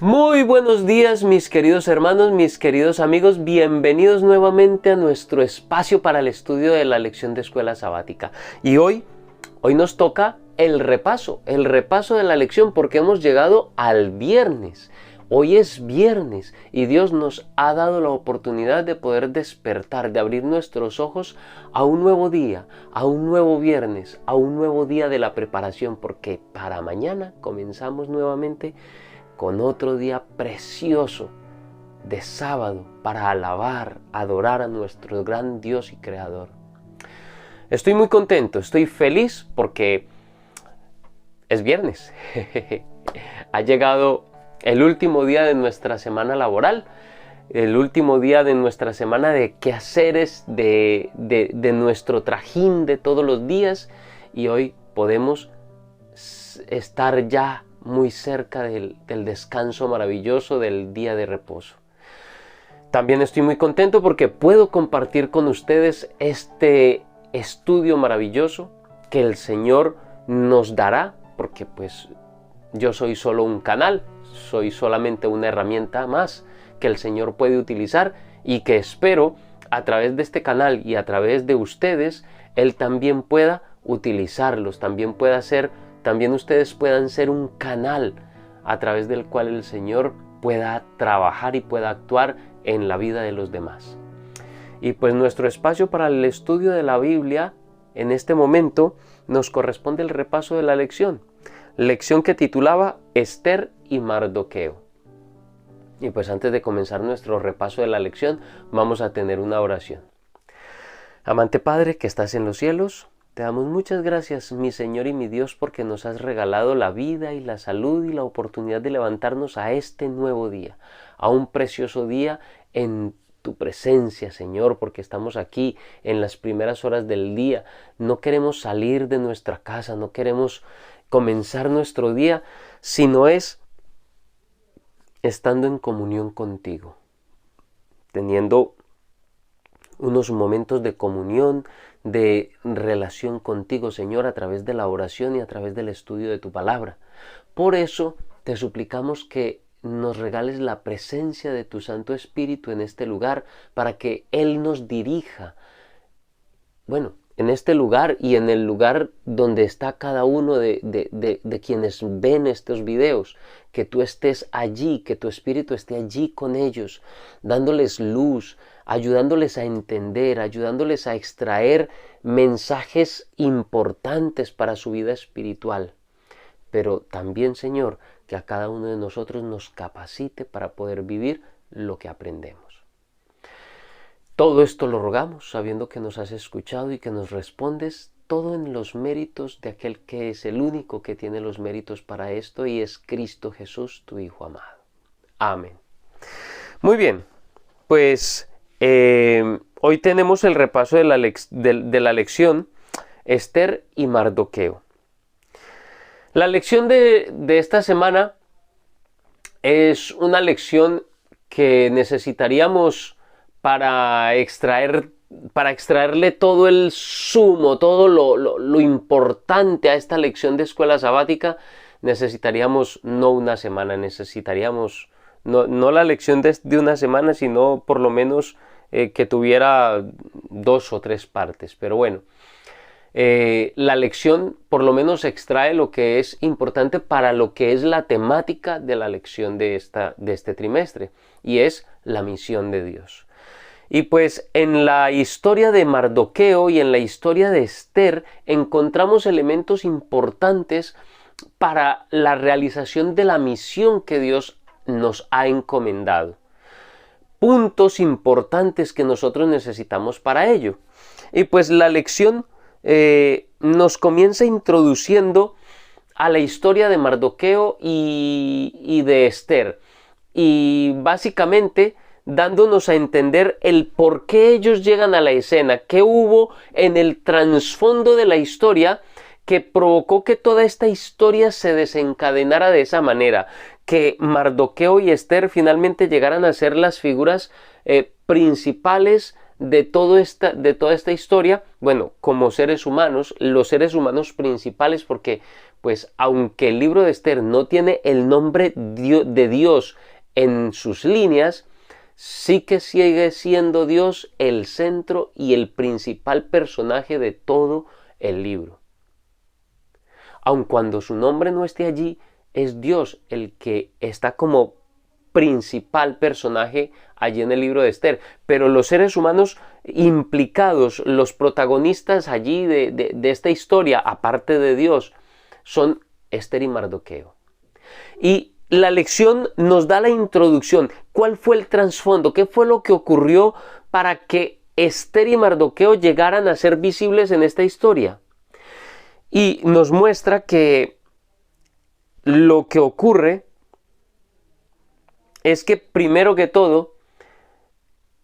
Muy buenos días, mis queridos hermanos, mis queridos amigos, bienvenidos nuevamente a nuestro espacio para el estudio de la lección de escuela sabática. Y hoy nos toca el repaso de la lección, porque hemos llegado al viernes. Hoy es viernes y Dios nos ha dado la oportunidad de poder despertar, de abrir nuestros ojos a un nuevo día, a un nuevo viernes, a un nuevo día de la preparación, porque para mañana comenzamos nuevamente con otro día precioso de sábado para alabar, adorar a nuestro gran Dios y Creador. Estoy muy contento, estoy feliz porque es viernes. Ha llegado el último día de nuestra semana laboral, el último día de nuestra semana de quehaceres, de nuestro trajín de todos los días, y hoy podemos estar ya muy cerca del descanso maravilloso del día de reposo. También estoy muy contento porque puedo compartir con ustedes este estudio maravilloso que el Señor nos dará, porque pues yo soy solo un canal, soy solamente una herramienta más que el Señor puede utilizar, y que espero a través de este canal y a través de ustedes Él también pueda utilizarlos, también ustedes puedan ser un canal a través del cual el Señor pueda trabajar y pueda actuar en la vida de los demás. Y pues nuestro espacio para el estudio de la Biblia en este momento nos corresponde el repaso de la lección que titulaba Esther y Mardoqueo. Y pues antes de comenzar nuestro repaso de la lección, vamos a tener una oración. Amante Padre que estás en los cielos, te damos muchas gracias, mi Señor y mi Dios, porque nos has regalado la vida y la salud y la oportunidad de levantarnos a este nuevo día, a un precioso día en tu presencia, Señor, porque estamos aquí en las primeras horas del día. No queremos salir de nuestra casa, no queremos comenzar nuestro día, sino es estando en comunión contigo, teniendo unos momentos de comunión, de relación contigo, Señor, a través de la oración y a través del estudio de tu palabra. Por eso te suplicamos que nos regales la presencia de tu Santo Espíritu en este lugar, para que Él nos dirija, en este lugar y en el lugar donde está cada uno de quienes ven estos videos, que tú estés allí, que tu Espíritu esté allí con ellos, dándoles luz, ayudándoles a entender, ayudándoles a extraer mensajes importantes para su vida espiritual. Pero también, Señor, que a cada uno de nosotros nos capacite para poder vivir lo que aprendemos. Todo esto lo rogamos sabiendo que nos has escuchado y que nos respondes, todo en los méritos de aquel que es el único que tiene los méritos para esto, y es Cristo Jesús, tu Hijo amado. Amén. Muy bien, pues hoy tenemos el repaso de la lección Esther y Mardoqueo. La lección de esta semana es una lección que necesitaríamos para extraerle todo el sumo, todo lo importante a esta lección de escuela sabática. Necesitaríamos no una semana, necesitaríamos no la lección de una semana, sino por lo menos que tuviera 2 o 3 partes. Pero bueno, la lección por lo menos extrae lo que es importante para lo que es la temática de la lección de este trimestre, y es la misión de Dios. Y pues en la historia de Mardoqueo y en la historia de Esther encontramos elementos importantes para la realización de la misión que Dios nos ha encomendado. Puntos importantes que nosotros necesitamos para ello. Y pues la lección nos comienza introduciendo a la historia de Mardoqueo y de Esther. Y básicamente dándonos a entender el por qué ellos llegan a la escena, qué hubo en el trasfondo de la historia que provocó que toda esta historia se desencadenara de esa manera, que Mardoqueo y Esther finalmente llegaran a ser las figuras principales de toda esta historia, como seres humanos, los seres humanos principales, porque pues aunque el libro de Esther no tiene el nombre de Dios en sus líneas, sí que sigue siendo Dios el centro y el principal personaje de todo el libro. Aun cuando su nombre no esté allí, es Dios el que está como principal personaje allí en el libro de Esther. Pero los seres humanos implicados, los protagonistas allí de esta historia, aparte de Dios, son Esther y Mardoqueo. Y la lección nos da la introducción. ¿Cuál fue el trasfondo? ¿Qué fue lo que ocurrió para que Esther y Mardoqueo llegaran a ser visibles en esta historia? Y nos muestra que lo que ocurre es que primero que todo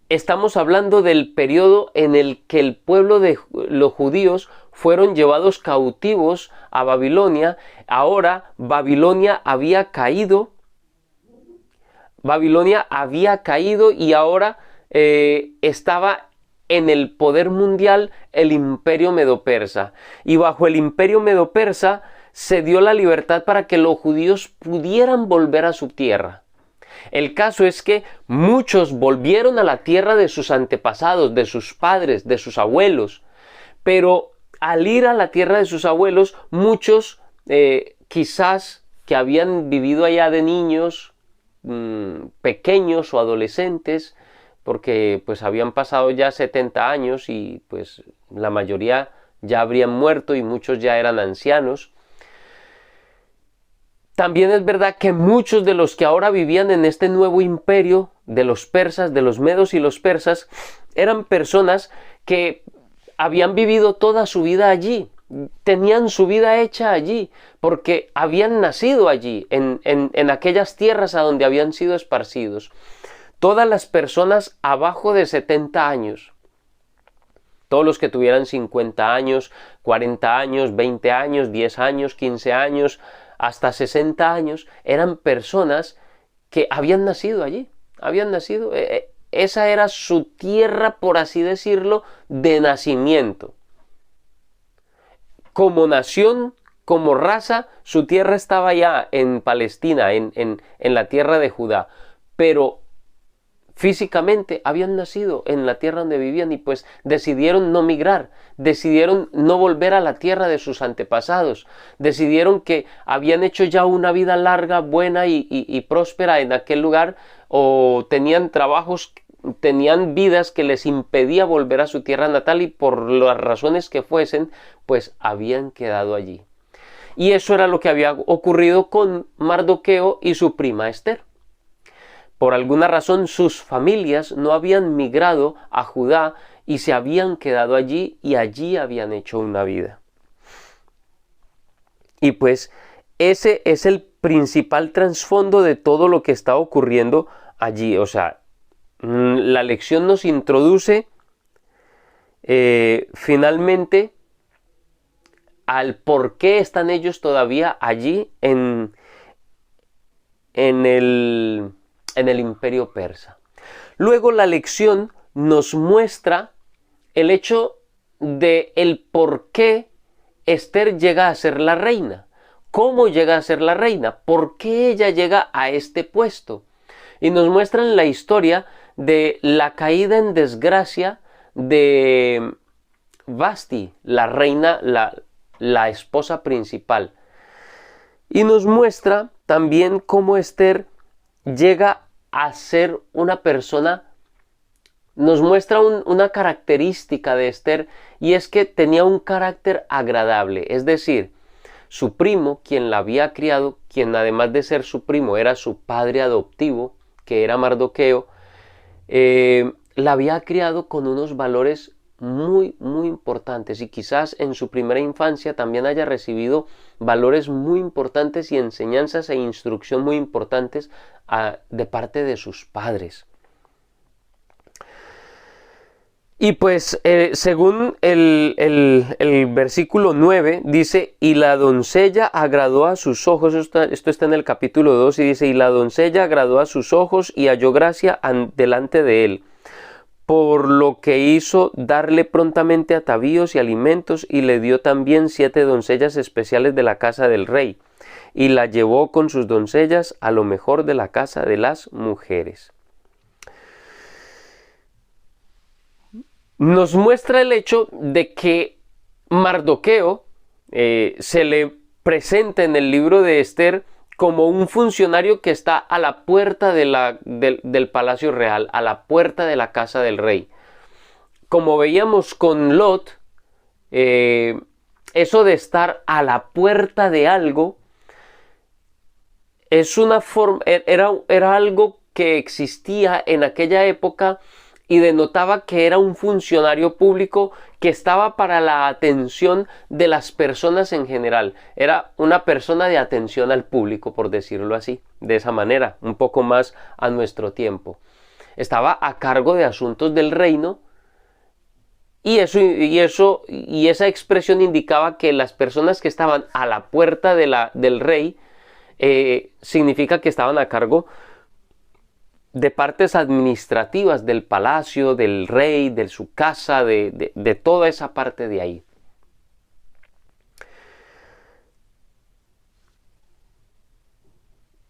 estamos hablando del periodo en el que el pueblo de los judíos fueron llevados cautivos a Babilonia. Ahora Babilonia había caído y ahora estaba en el poder mundial el imperio medo-persa. Y bajo el imperio medo-persa se dio la libertad para que los judíos pudieran volver a su tierra. El caso es que muchos volvieron a la tierra de sus antepasados, de sus padres, de sus abuelos. Pero al ir a la tierra de sus abuelos, muchos quizás que habían vivido allá de niños, pequeños o adolescentes, porque pues habían pasado ya 70 años y pues la mayoría ya habrían muerto y muchos ya eran ancianos. También es verdad que muchos de los que ahora vivían en este nuevo imperio de los persas, de los medos y los persas, eran personas que habían vivido toda su vida allí, tenían su vida hecha allí, porque habían nacido allí, en aquellas tierras a donde habían sido esparcidos. Todas las personas abajo de 70 años, todos los que tuvieran 50 años, 40 años, 20 años, 10 años, 15 años, hasta 60 años, eran personas que habían nacido allí, esa era su tierra, por así decirlo, de nacimiento. Como nación, como raza, su tierra estaba ya en Palestina, en la tierra de Judá, pero físicamente habían nacido en la tierra donde vivían y pues decidieron no migrar, decidieron no volver a la tierra de sus antepasados, decidieron que habían hecho ya una vida larga, buena y próspera en aquel lugar, o tenían trabajos, tenían vidas que les impedía volver a su tierra natal y por las razones que fuesen, pues habían quedado allí. Y eso era lo que había ocurrido con Mardoqueo y su prima Esther. Por alguna razón sus familias no habían migrado a Judá y se habían quedado allí y allí habían hecho una vida. Y pues ese es el principal trasfondo de todo lo que está ocurriendo allí. O sea, la lección nos introduce finalmente al por qué están ellos todavía allí en el imperio persa. Luego la lección nos muestra el hecho de el por qué Esther llega a ser la reina. ¿Cómo llega a ser la reina? ¿Por qué ella llega a este puesto? Y nos muestran la historia de la caída en desgracia de Vasti, la reina, la esposa principal. Y nos muestra también cómo Esther llega a ser una persona, nos muestra una característica de Esther, y es que tenía un carácter agradable. Es decir, su primo, quien la había criado, quien además de ser su primo era su padre adoptivo, que era Mardoqueo, la había criado con unos valores muy, muy importantes, y quizás en su primera infancia también haya recibido valores muy importantes y enseñanzas e instrucción muy importantes de parte de sus padres. Y pues según el versículo 9 dice, y la doncella agradó a sus ojos, esto está en el capítulo 2, y dice, y la doncella agradó a sus ojos y halló gracia delante de él, por lo que hizo darle prontamente atavíos y alimentos, y le dio también 7 doncellas especiales de la casa del rey, y la llevó con sus doncellas a lo mejor de la casa de las mujeres. Nos muestra el hecho de que Mardoqueo se le presenta en el libro de Esther como un funcionario que está a la puerta del palacio real, a la puerta de la casa del rey. Como veíamos con Lot, eso de estar a la puerta de algo es una forma, era algo que existía en aquella época y denotaba que era un funcionario público que estaba para la atención de las personas en general. Era una persona de atención al público, por decirlo así, de esa manera, un poco más a nuestro tiempo. Estaba a cargo de asuntos del reino, y esa expresión indicaba que las personas que estaban a la puerta del rey significa que estaban a cargo de partes administrativas del palacio, del rey, de su casa, de toda esa parte de ahí.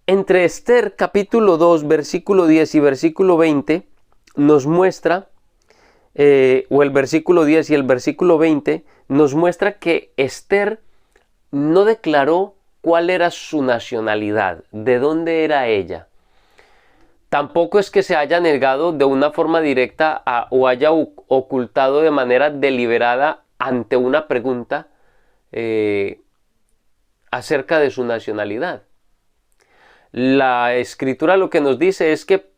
Entre Esther capítulo 2, versículo 10 y versículo 20 nos muestra, o el versículo 10 y el versículo 20 nos muestra que Esther no declaró cuál era su nacionalidad, de dónde era ella. Tampoco es que se haya negado de una forma directa o haya ocultado de manera deliberada ante una pregunta acerca de su nacionalidad. La escritura lo que nos dice es que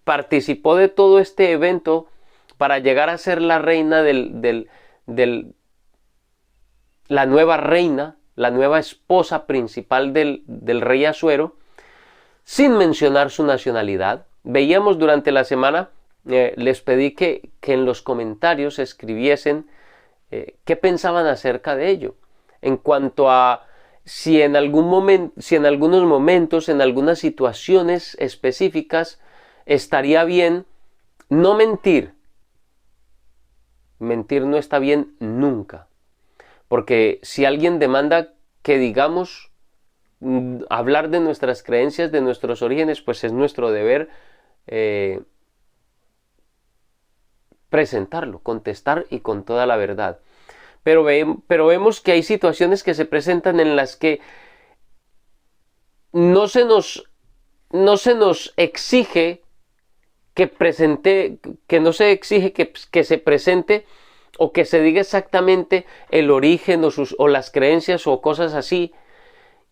participó de todo este evento para llegar a ser la reina la nueva reina, la nueva esposa principal del rey Asuero, sin mencionar su nacionalidad. Veíamos durante la semana, les pedí que en los comentarios escribiesen qué pensaban acerca de ello, en cuanto a si en algunos momentos, en algunas situaciones específicas, estaría bien no mentir. Mentir no está bien nunca, porque si alguien demanda que digamos, hablar de nuestras creencias, de nuestros orígenes, pues es nuestro deber presentarlo, contestar y con toda la verdad. Pero vemos que hay situaciones que se presentan en las que no se nos exige que se presente o que se diga exactamente el origen o las creencias o cosas así,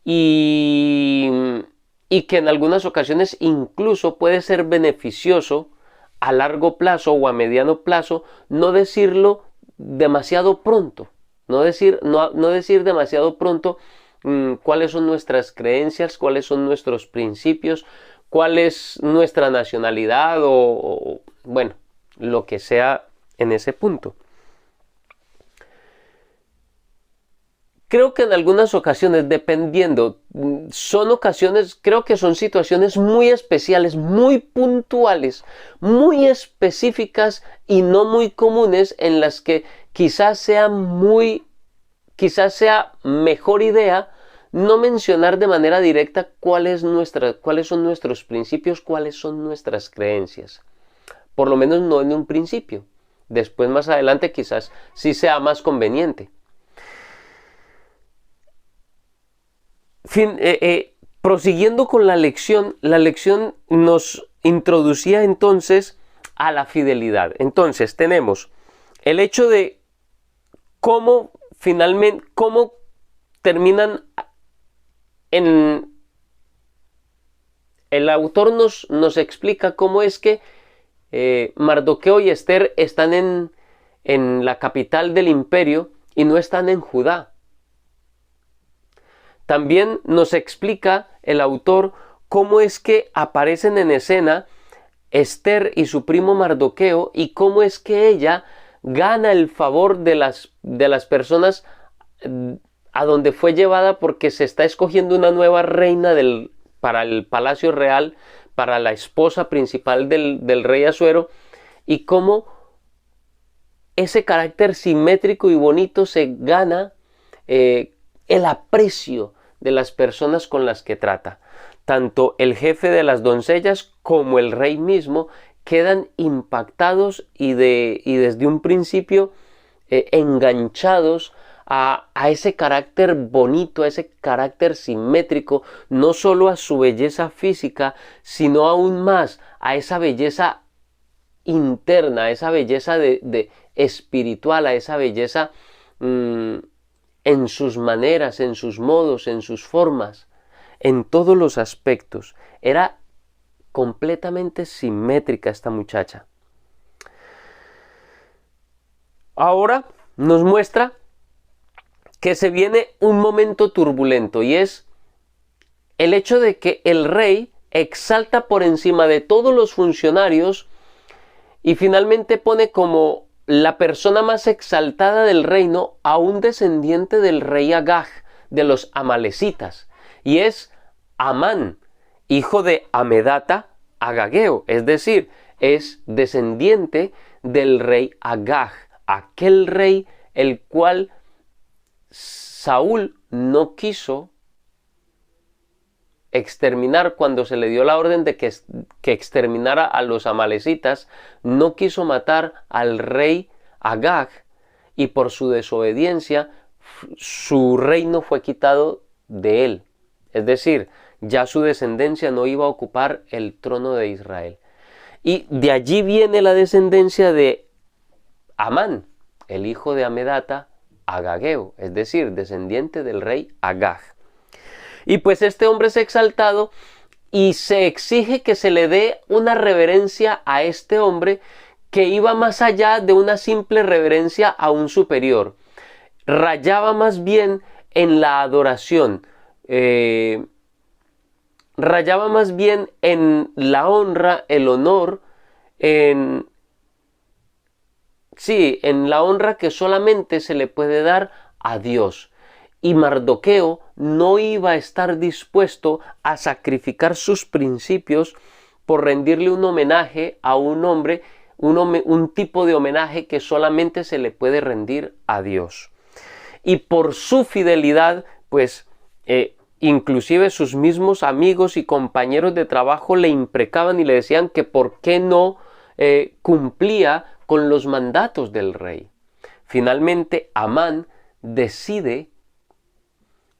y que en algunas ocasiones incluso puede ser beneficioso a largo plazo o a mediano plazo no decirlo demasiado pronto, no decir demasiado pronto cuáles son nuestras creencias, cuáles son nuestros principios, cuál es nuestra nacionalidad o bueno, lo que sea en ese punto. Creo que en algunas ocasiones, dependiendo, creo que son situaciones muy especiales, muy puntuales, muy específicas y no muy comunes, en las que quizás sea mejor idea no mencionar de manera directa cuáles son nuestros principios, cuáles son nuestras creencias. Por lo menos no en un principio. Después, más adelante, quizás sí sea más conveniente. Prosiguiendo con la lección nos introducía entonces a la fidelidad. Entonces tenemos el hecho de cómo terminan el autor nos explica cómo es que Mardoqueo y Esther están en la capital del imperio y no están en Judá. También nos explica el autor cómo es que aparecen en escena Esther y su primo Mardoqueo y cómo es que ella gana el favor de las personas a donde fue llevada, porque se está escogiendo una nueva reina para el palacio real, para la esposa principal del rey Asuero, y cómo ese carácter simétrico y bonito se gana el aprecio de las personas con las que trata. Tanto el jefe de las doncellas como el rey mismo quedan impactados y desde un principio enganchados a ese carácter bonito, a ese carácter simétrico, no solo a su belleza física, sino aún más a esa belleza interna, a esa belleza de espiritual, a esa belleza en sus maneras, en sus modos, en sus formas, en todos los aspectos. Era completamente simétrica esta muchacha. Ahora nos muestra que se viene un momento turbulento, y es el hecho de que el rey exalta por encima de todos los funcionarios y finalmente pone como la persona más exaltada del reino a un descendiente del rey Agag, de los amalecitas, y es Amán, hijo de Amedata Agageo, es decir, es descendiente del rey Agag, aquel rey el cual Saúl no quiso exterminar cuando se le dio la orden de que exterminara a los amalecitas. No quiso matar al rey Agag, y por su desobediencia su reino fue quitado de él. Es decir, ya su descendencia no iba a ocupar el trono de Israel. Y de allí viene la descendencia de Amán, el hijo de Amedata Agageo, es decir, descendiente del rey Agag. Y pues este hombre es exaltado y se exige que se le dé una reverencia a este hombre que iba más allá de una simple reverencia a un superior. Rayaba más bien en la adoración, rayaba más bien en la honra, el honor, en la honra que solamente se le puede dar a Dios. Y Mardoqueo no iba a estar dispuesto a sacrificar sus principios por rendirle un homenaje a un hombre, un tipo de homenaje que solamente se le puede rendir a Dios. Y por su fidelidad, pues inclusive sus mismos amigos y compañeros de trabajo le imprecaban y le decían que por qué no cumplía con los mandatos del rey. Finalmente, Amán decide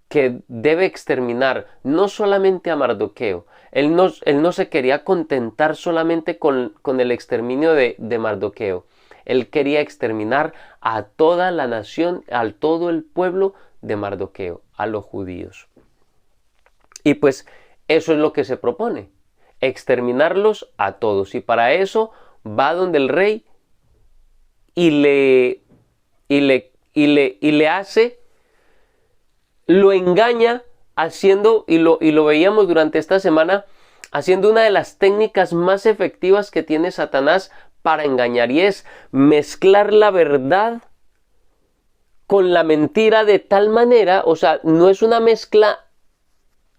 que debe exterminar no solamente a Mardoqueo. Él no se quería contentar solamente con el exterminio de Mardoqueo. Él quería exterminar a toda la nación, a todo el pueblo de Mardoqueo, a los judíos. Y pues eso es lo que se propone, exterminarlos a todos. Y para eso va donde el rey y le hace, lo engaña haciendo, y lo veíamos durante esta semana, haciendo una de las técnicas más efectivas que tiene Satanás para engañar, y es mezclar la verdad con la mentira de tal manera, o sea, no es una mezcla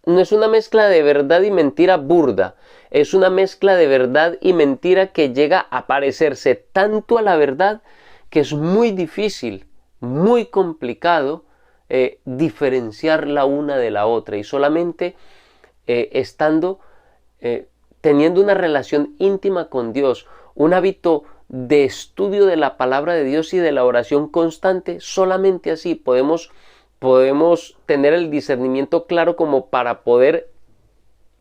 de verdad y mentira burda, es una mezcla de verdad y mentira que llega a parecerse tanto a la verdad que es muy difícil, muy complicado diferenciar la una de la otra, y solamente teniendo una relación íntima con Dios, un hábito de estudio de la palabra de Dios y de la oración constante, solamente así podemos tener el discernimiento claro como para poder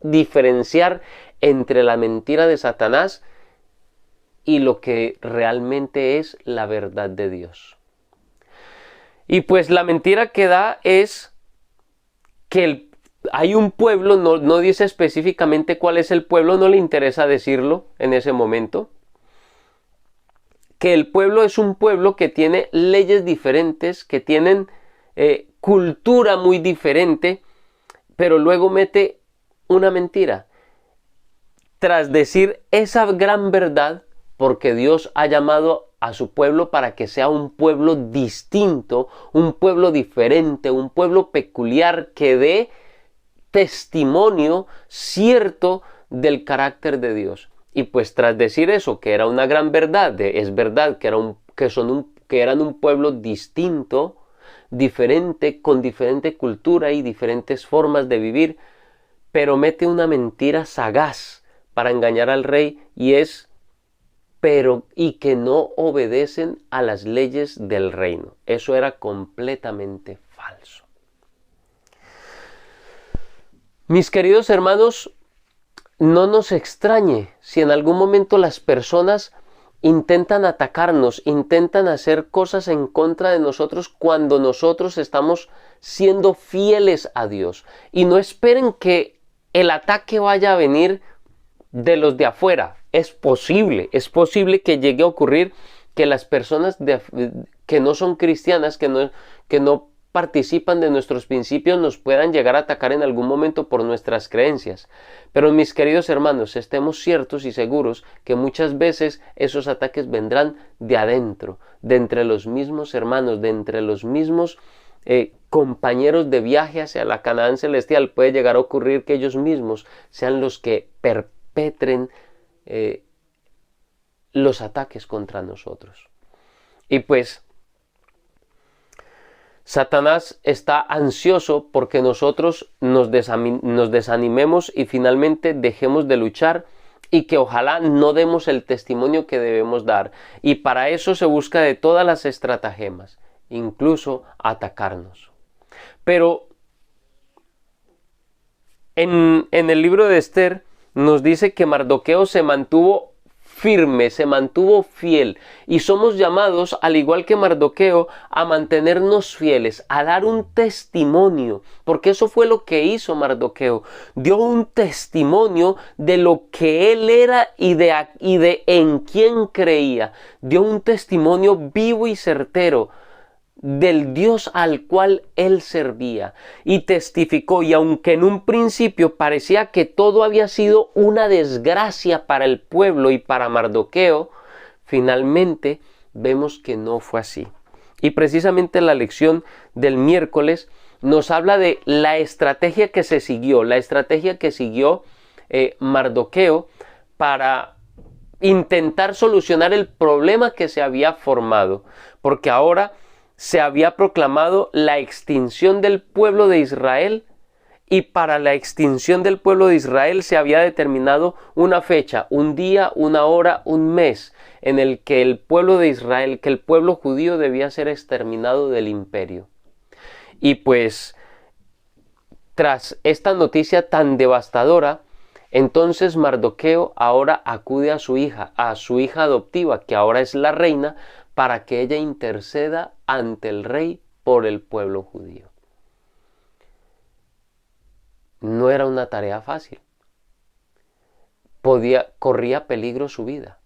diferenciar entre la mentira de Satanás y lo que realmente es la verdad de Dios. Y pues la mentira que da es que hay un pueblo, no dice específicamente cuál es el pueblo, no le interesa decirlo en ese momento, que el pueblo es un pueblo que tiene leyes diferentes, que tienen cultura muy diferente, pero luego mete una mentira. Tras decir esa gran verdad, porque Dios ha llamado a su pueblo para que sea un pueblo distinto, un pueblo diferente, un pueblo peculiar que dé testimonio cierto del carácter de Dios. Y pues tras decir eso, que era una gran verdad, es verdad que eran un pueblo distinto, diferente, con diferente cultura y diferentes formas de vivir, pero mete una mentira sagaz para engañar al rey, y que no obedecen a las leyes del reino. Eso era completamente falso. Mis queridos hermanos, no nos extrañe si en algún momento las personas intentan atacarnos, intentan hacer cosas en contra de nosotros cuando nosotros estamos siendo fieles a Dios. Y no esperen que el ataque vaya a venir de los de afuera. Es posible que llegue a ocurrir que las personas que no son cristianas, que no participan de nuestros principios, nos puedan llegar a atacar en algún momento por nuestras creencias. Pero mis queridos hermanos, estemos ciertos y seguros que muchas veces esos ataques vendrán de adentro, de entre los mismos hermanos, de entre los mismos compañeros de viaje hacia la Canaán celestial. Puede llegar a ocurrir que ellos mismos sean los que perpetren los ataques contra nosotros. Y pues Satanás está ansioso porque nosotros nos desanimemos y finalmente dejemos de luchar, y que ojalá no demos el testimonio que debemos dar. Y para eso se busca de todas las estratagemas, incluso atacarnos. Pero en el libro de Esther nos dice que Mardoqueo se mantuvo firme, se mantuvo fiel, y somos llamados, al igual que Mardoqueo, a mantenernos fieles, a dar un testimonio, porque eso fue lo que hizo Mardoqueo. Dio un testimonio de lo que él era y de en quién creía. Dio un testimonio vivo y certero del Dios al cual él servía, y testificó. Y aunque en un principio parecía que todo había sido una desgracia para el pueblo y para Mardoqueo, finalmente vemos que no fue así. Y precisamente la lección del miércoles nos habla de la estrategia que se siguió, Mardoqueo para intentar solucionar el problema que se había formado, porque ahora se había proclamado la extinción del pueblo de Israel, y para la extinción del pueblo de Israel se había determinado una fecha, un día, una hora, un mes, en el que el pueblo de Israel, que el pueblo judío debía ser exterminado del imperio. Y pues, tras esta noticia tan devastadora, entonces Mardoqueo ahora acude a su hija adoptiva, que ahora es la reina, para que ella interceda ante el rey por el pueblo judío. No era una tarea fácil. Corría peligro su vida.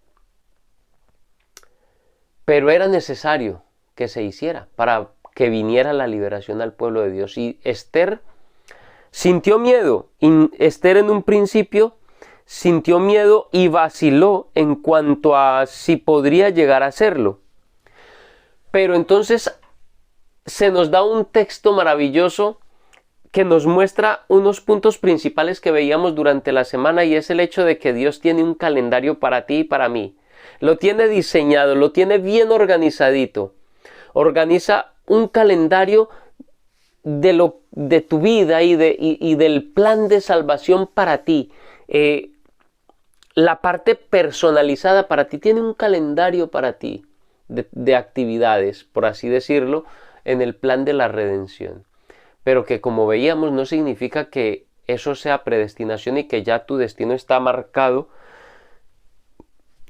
Pero era necesario que se hiciera para que viniera la liberación al pueblo de Dios. Y Esther sintió miedo. Esther en un principio sintió miedo y vaciló en cuanto a si podría llegar a hacerlo. Pero entonces se nos da un texto maravilloso que nos muestra unos puntos principales que veíamos durante la semana, y es el hecho de que Dios tiene un calendario para ti y para mí. Lo tiene diseñado, lo tiene bien organizadito. Organiza un calendario de tu vida y del plan de salvación para ti. La parte personalizada para ti, tiene un calendario para ti. De actividades, por así decirlo, en el plan de la redención. Pero que, como veíamos, no significa que eso sea predestinación y que ya tu destino está marcado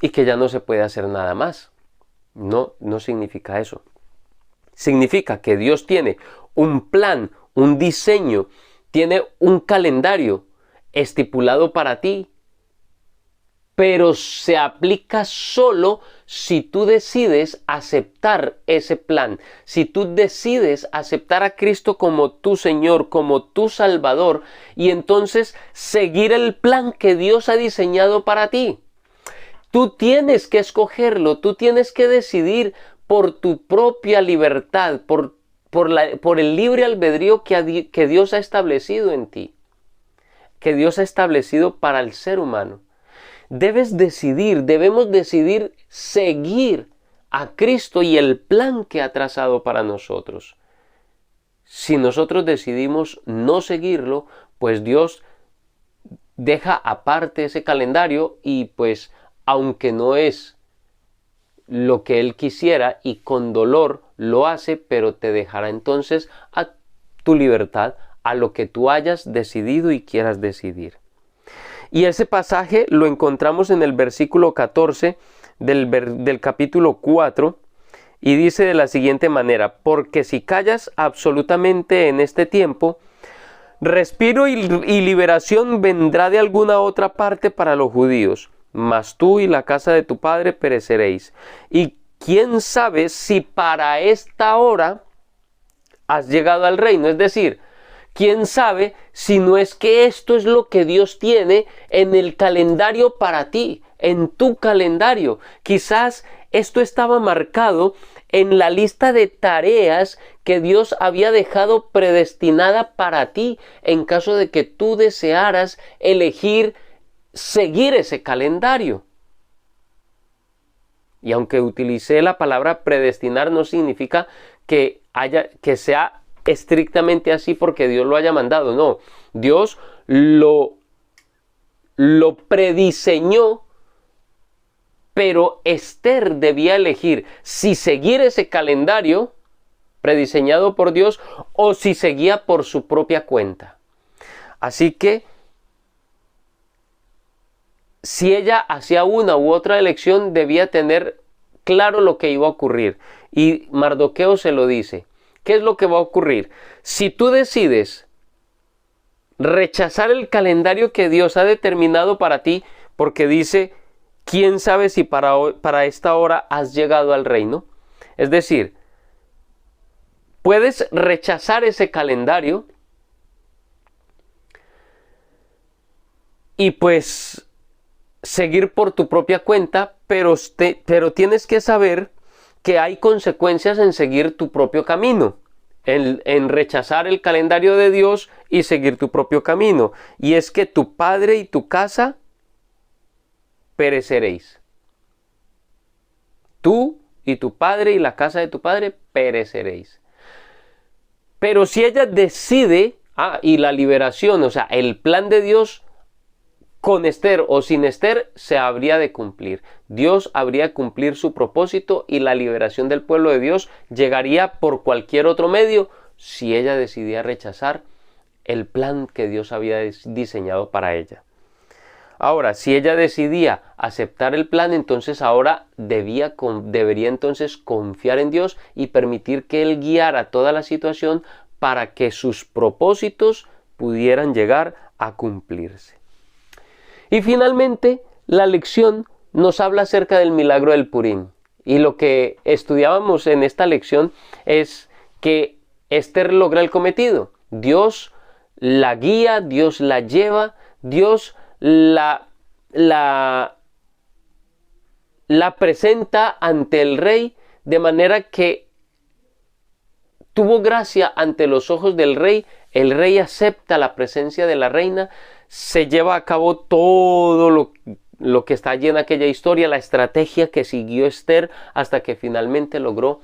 y que ya no se puede hacer nada más. No significa eso. Significa que Dios tiene un plan, un diseño, tiene un calendario estipulado para ti, pero se aplica solo si tú decides aceptar ese plan, si tú decides aceptar a Cristo como tu Señor, como tu Salvador, y entonces seguir el plan que Dios ha diseñado para ti. Tú tienes que escogerlo, tú tienes que decidir por tu propia libertad, por el libre albedrío que Dios ha establecido en ti, que Dios ha establecido para el ser humano. debemos decidir seguir a Cristo y el plan que ha trazado para nosotros. Si nosotros decidimos no seguirlo, pues Dios deja aparte ese calendario y pues aunque no es lo que Él quisiera y con dolor lo hace, pero te dejará entonces a tu libertad, a lo que tú hayas decidido y quieras decidir. Y ese pasaje lo encontramos en el versículo 14 del capítulo 4 y dice de la siguiente manera: porque si callas absolutamente en este tiempo, respiro y liberación vendrá de alguna otra parte para los judíos, mas tú y la casa de tu padre pereceréis. Y quién sabe si para esta hora has llegado al reino. Es decir, quién sabe si no es que esto es lo que Dios tiene en el calendario para ti, en tu calendario. Quizás esto estaba marcado en la lista de tareas que Dios había dejado predestinada para ti en caso de que tú desearas elegir seguir ese calendario. Y aunque utilicé la palabra predestinar, no significa que sea estrictamente así porque Dios lo haya mandado. No, Dios lo prediseñó, pero Esther debía elegir si seguir ese calendario prediseñado por Dios o si seguía por su propia cuenta. Así que si ella hacía una u otra elección, debía tener claro lo que iba a ocurrir. Y Mardoqueo se lo dice. ¿Qué es lo que va a ocurrir? Si tú decides rechazar el calendario que Dios ha determinado para ti, porque dice, ¿quién sabe si para esta hora has llegado al reino? Es decir, puedes rechazar ese calendario y pues seguir por tu propia cuenta, pero tienes que saber que hay consecuencias en seguir tu propio camino, en rechazar el calendario de Dios y seguir tu propio camino. Y es que tu padre y tu casa pereceréis. Tú y tu padre y la casa de tu padre pereceréis. Pero si ella decide, y la liberación, o sea, el plan de Dios con Esther o sin Esther se habría de cumplir. Dios habría de cumplir su propósito y la liberación del pueblo de Dios llegaría por cualquier otro medio si ella decidía rechazar el plan que Dios había diseñado para ella. Ahora, si ella decidía aceptar el plan, entonces ahora debería entonces confiar en Dios y permitir que Él guiara toda la situación para que sus propósitos pudieran llegar a cumplirse. Y finalmente, la lección nos habla acerca del milagro del Purim. Y lo que estudiábamos en esta lección es que Esther logra el cometido. Dios la guía, Dios la lleva, Dios la presenta ante el rey de manera que tuvo gracia ante los ojos del rey. El rey acepta la presencia de la reina. Se lleva a cabo todo lo que está allí en aquella historia, la estrategia que siguió Esther hasta que finalmente logró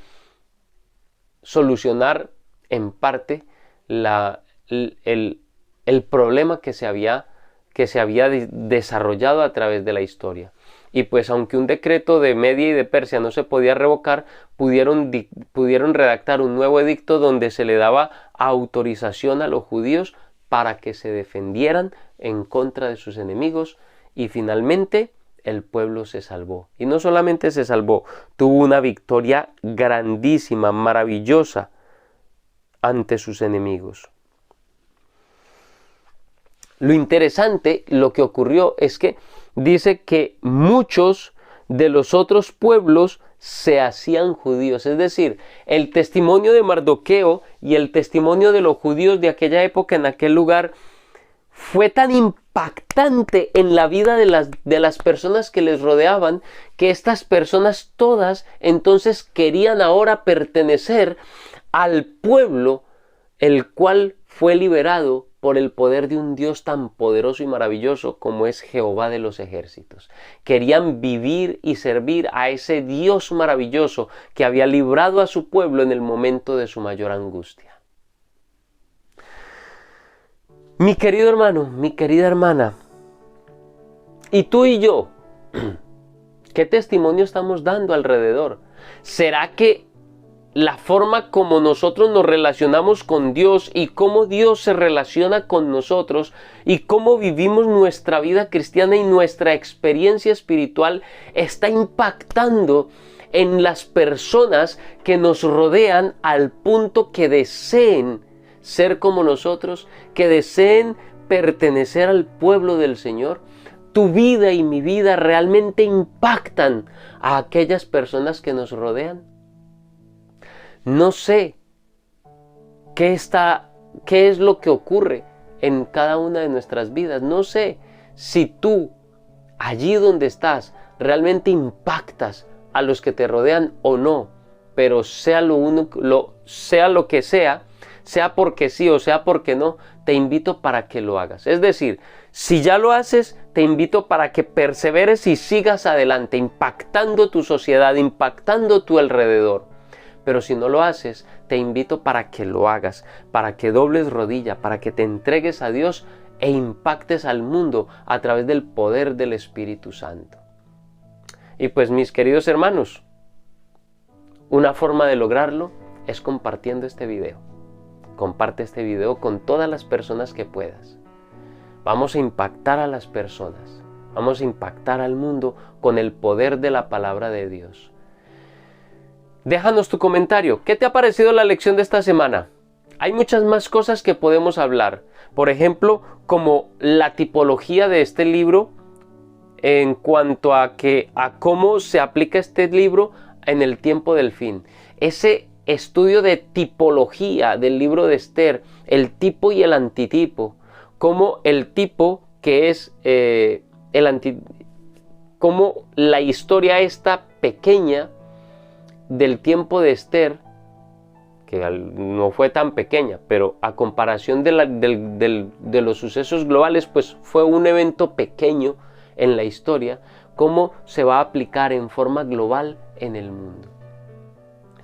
solucionar en parte el problema que se había desarrollado a través de la historia. Y pues aunque un decreto de Media y de Persia no se podía revocar, pudieron redactar un nuevo edicto donde se le daba autorización a los judíos para que se defendieran en contra de sus enemigos, y finalmente el pueblo se salvó. Y no solamente se salvó, tuvo una victoria grandísima, maravillosa ante sus enemigos. Lo interesante, lo que ocurrió es que dice que muchos de los otros pueblos se hacían judíos. Es decir, el testimonio de Mardoqueo y el testimonio de los judíos de aquella época en aquel lugar fue tan impactante en la vida de las personas que les rodeaban, que estas personas todas entonces querían ahora pertenecer al pueblo el cual fue liberado por el poder de un Dios tan poderoso y maravilloso como es Jehová de los ejércitos. Querían vivir y servir a ese Dios maravilloso que había librado a su pueblo en el momento de su mayor angustia. Mi querido hermano, mi querida hermana, y tú y yo, ¿qué testimonio estamos dando alrededor? ¿Será que la forma como nosotros nos relacionamos con Dios y cómo Dios se relaciona con nosotros y cómo vivimos nuestra vida cristiana y nuestra experiencia espiritual está impactando en las personas que nos rodean al punto que deseen ser como nosotros, que deseen pertenecer al pueblo del Señor? Tu vida y mi vida realmente impactan a aquellas personas que nos rodean. No sé qué es lo que ocurre en cada una de nuestras vidas. No sé si tú, allí donde estás, realmente impactas a los que te rodean o no. Pero sea lo que sea porque sí o sea porque no, te invito para que lo hagas. Es decir, si ya lo haces, te invito para que perseveres y sigas adelante, impactando tu sociedad, impactando tu alrededor. Pero si no lo haces, te invito para que lo hagas, para que dobles rodilla, para que te entregues a Dios e impactes al mundo a través del poder del Espíritu Santo. Y pues mis queridos hermanos, una forma de lograrlo es compartiendo este video. Comparte este video con todas las personas que puedas. Vamos a impactar a las personas, vamos a impactar al mundo con el poder de la palabra de Dios. Déjanos tu comentario. ¿Qué te ha parecido la lección de esta semana? Hay muchas más cosas que podemos hablar. Por ejemplo, como la tipología de este libro en cuanto a cómo se aplica este libro en el tiempo del fin. Ese estudio de tipología del libro de Esther, el tipo y el antitipo. Como el tipo que es como la historia esta pequeña del tiempo de Esther, que no fue tan pequeña, pero a comparación de los sucesos globales, pues fue un evento pequeño en la historia, cómo se va a aplicar en forma global en el mundo.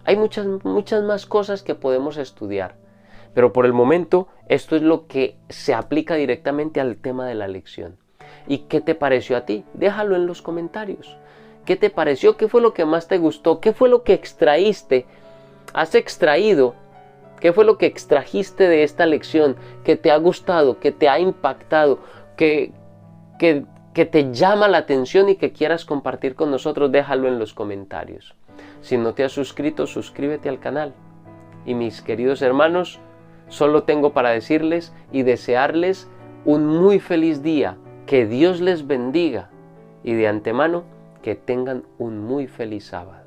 Hay muchas más cosas que podemos estudiar, pero por el momento esto es lo que se aplica directamente al tema de la lección. ¿Y qué te pareció a ti? Déjalo en los comentarios. ¿Qué te pareció? ¿Qué fue lo que más te gustó? ¿Qué fue lo que extraíste? ¿Has extraído? ¿Qué fue lo que extrajiste de esta lección? ¿Que te ha gustado? ¿Que te ha impactado? ¿Que te llama la atención y que quieras compartir con nosotros? Déjalo en los comentarios. Si no te has suscrito, suscríbete al canal. Y mis queridos hermanos, solo tengo para decirles y desearles un muy feliz día. Que Dios les bendiga. Y de antemano, que tengan un muy feliz sábado.